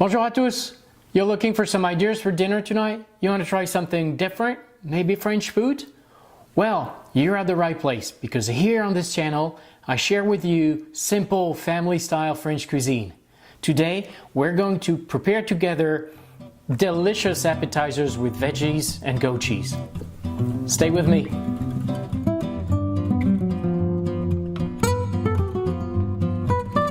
Bonjour à tous! You're looking for some ideas for dinner tonight? You want to try something different? Maybe French food? Well, you're at the right place because here on this channel I share with you simple family-style French cuisine. Today we're going to prepare together delicious appetizers with veggies and goat cheese. Stay with me.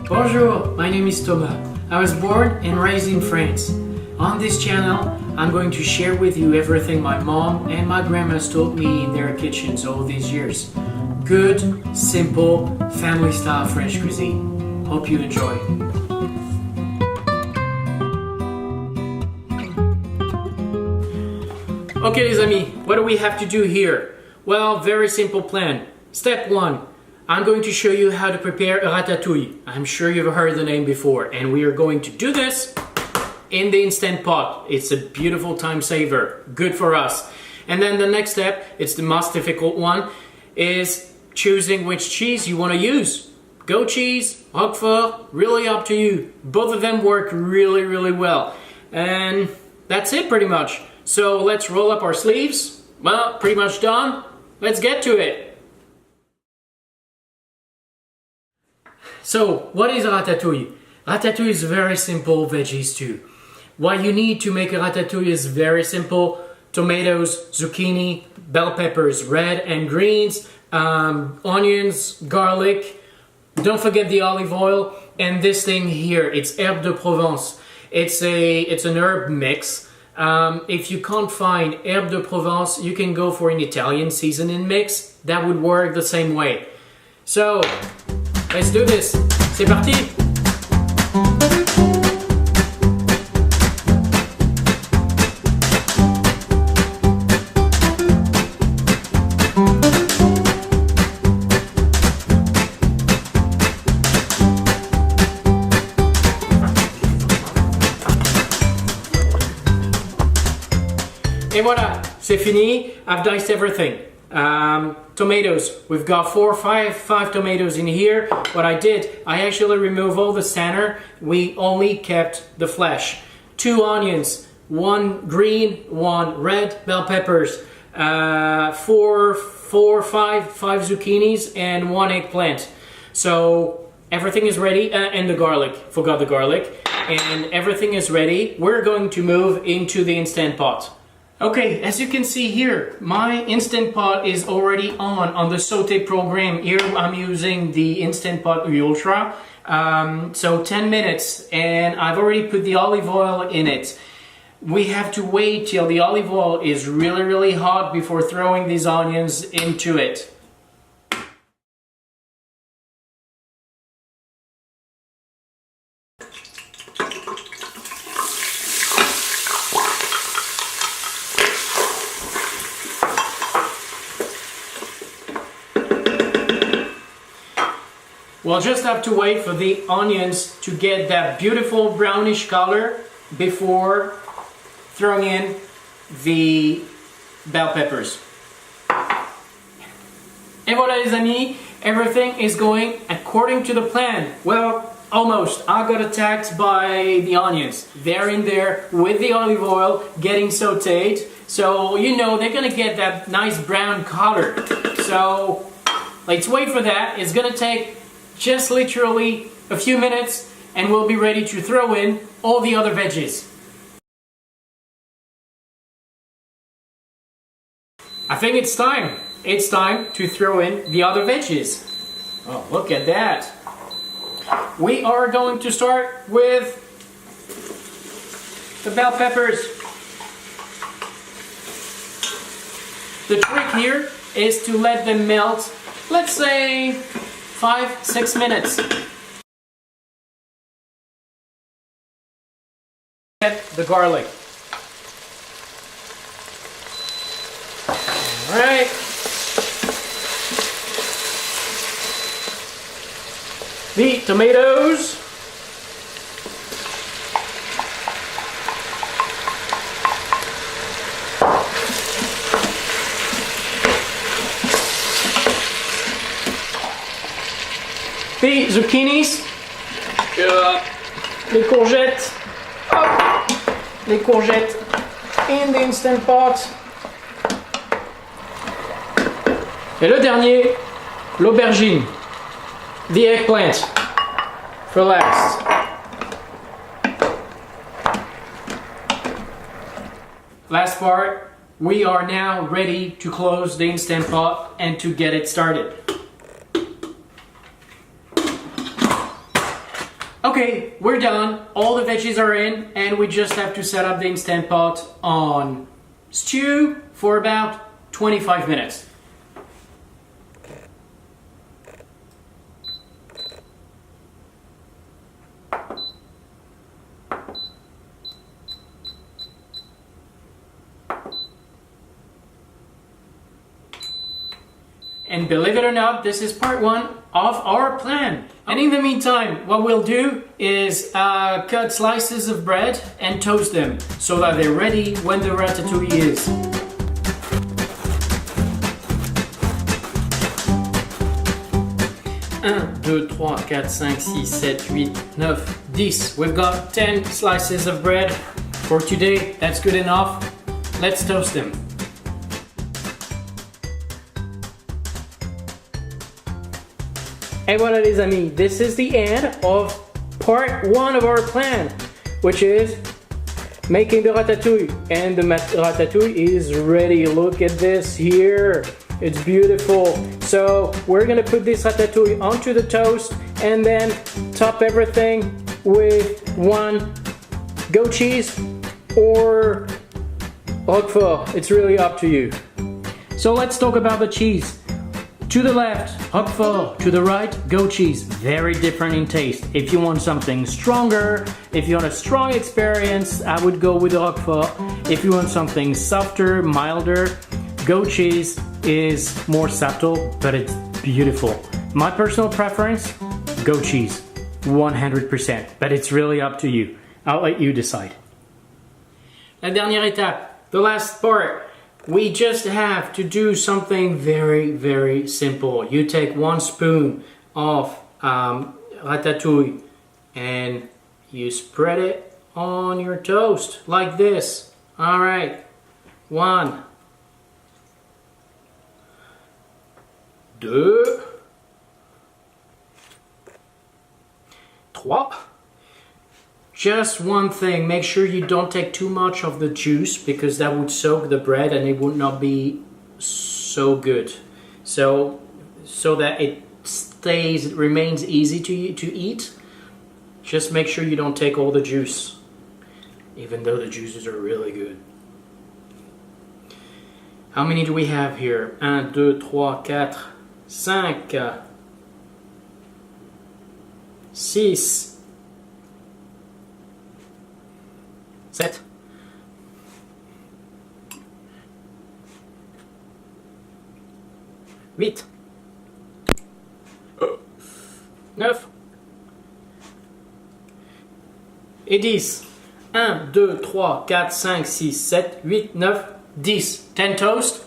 Bonjour, my name is Thomas. I was born and raised in France. On this channel, I'm going to share with you everything my mom and my grandmas taught me in their kitchens all these years. Good, simple, family-style French cuisine. Hope you enjoy. Okay les amis, what do we have to do here? Well, very simple plan. Step 1. I'm going to show you how to prepare a ratatouille. I'm sure you've heard the name before, and we are going to do this in the Instant Pot. It's a beautiful time saver, good for us. And then the next step, it's the most difficult one, is choosing which cheese you want to use. Goat cheese, Roquefort, really up to you. Both of them work really well. And that's it pretty much. So let's roll up our sleeves. Well, pretty much done. Let's get to it. So, what is ratatouille? Ratatouille is a very simple veggie stew. What you need to make a ratatouille is very simple. Tomatoes, zucchini, bell peppers, red and greens, onions, garlic. Don't forget the olive oil. And this thing here, it's herbe de Provence. It's an herb mix. If you can't find herbe de Provence, you can go for an Italian seasoning mix. That would work the same way. So, let's do this. C'est parti! Et voilà, c'est fini. I've diced everything. Tomatoes, we've got five tomatoes in here. What I did, I actually removed all the center. We only kept the flesh. 2 onions, 1 green, 1 red, bell peppers, 5 zucchinis, and 1 eggplant. So everything is ready, and the garlic, forgot the garlic, and everything is ready. We're going to move into the Instant Pot. Okay, as you can see here, my Instant Pot is already on the saute program. Here I'm using the Instant Pot Ultra. So 10 minutes, and I've already put the olive oil in it. We have to wait till the olive oil is really hot before throwing these onions into it. We'll just have to wait for the onions to get that beautiful brownish color before throwing in the bell peppers. Et voilà les amis, everything is going according to the plan. Well, almost. I got attacked by the onions. They're in there with the olive oil getting sauteed. So, you know, they're gonna get that nice brown color. So, let's wait for that. It's gonna take just literally a few minutes, and we'll be ready to throw in all the other veggies. I think it's time. It's time to throw in the other veggies. Oh, look at that. We are going to start with the bell peppers. The trick here is to let them melt, let's say 5-6 minutes. Get the garlic. All right. The tomatoes. The zucchinis, les courgettes, hop. les courgettes in the Instant Pot. Et le dernier, l'aubergine, the eggplant, for last. Last part, we are now ready to close the Instant Pot and to get it started. Okay, we're done. All the veggies are in and we just have to set up the Instant Pot on stew for about 25 minutes. And believe it or not, this is part one of our plan. And in the meantime, what we'll do is cut slices of bread and toast them so that they're ready when the ratatouille is. 1, 2, 3, 4, 5, 6, 7, 8, 9, 10. We've got 10 slices of bread for today. That's good enough. Let's toast them. Et voilà les amis, this is the end of part one of our plan, which is making the ratatouille. And the ratatouille is ready. Look at this here. It's beautiful. So we're gonna put this ratatouille onto the toast and then top everything with one goat cheese or Roquefort. It's really up to you. So let's talk about the cheese. To the left, Roquefort. To the right, goat cheese. Very different in taste. If you want something stronger, if you want a strong experience, I would go with the Roquefort. If you want something softer, milder, goat cheese is more subtle, but it's beautiful. My personal preference, goat cheese, 100%. But it's really up to you. I'll let you decide. La dernière étape, the last part. We just have to do something very, very simple. You take 1 spoon of ratatouille and you spread it on your toast like this. All right, 1, 2, 3. Just one thing, make sure you don't take too much of the juice because that would soak the bread and it would not be so good. So that it remains easy to eat, just make sure you don't take all the juice, even though the juices are really good. How many do we have here? 1, 2, 3, 4, 5, 6, 7, 8, 9 et 10. 1, 2, 3, 4, 5, 6, 7, 8, 9, 10. 10 toast.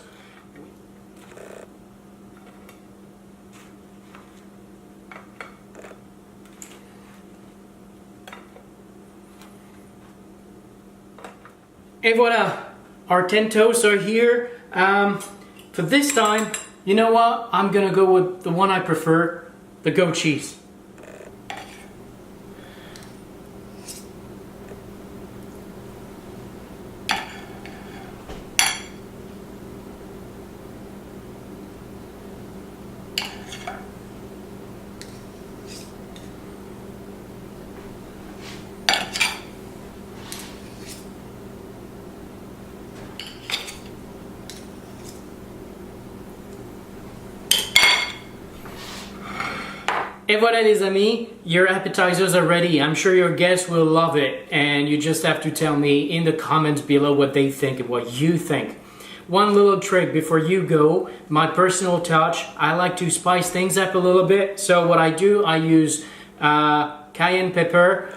Et voilà, our 10 toasts are here. For this time, you know what? I'm gonna go with the one I prefer, the goat cheese. Et voilà les amis, your appetizers are ready. I'm sure your guests will love it and you just have to tell me in the comments below what they think and what you think. One little trick before you go, my personal touch, I like to spice things up a little bit. So what I do, I use cayenne pepper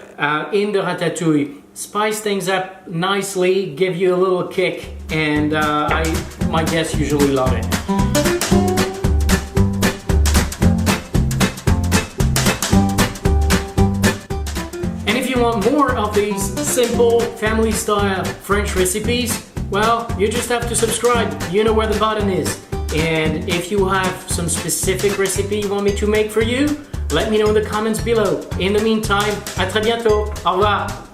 in the ratatouille. Spice things up nicely, give you a little kick, and my guests usually love it. want more of these simple family style French recipes, well, you just have to subscribe. You know where the button is. And if you have some specific recipe you want me to make for you, let me know in the comments below. In the meantime, à très bientôt. Au revoir.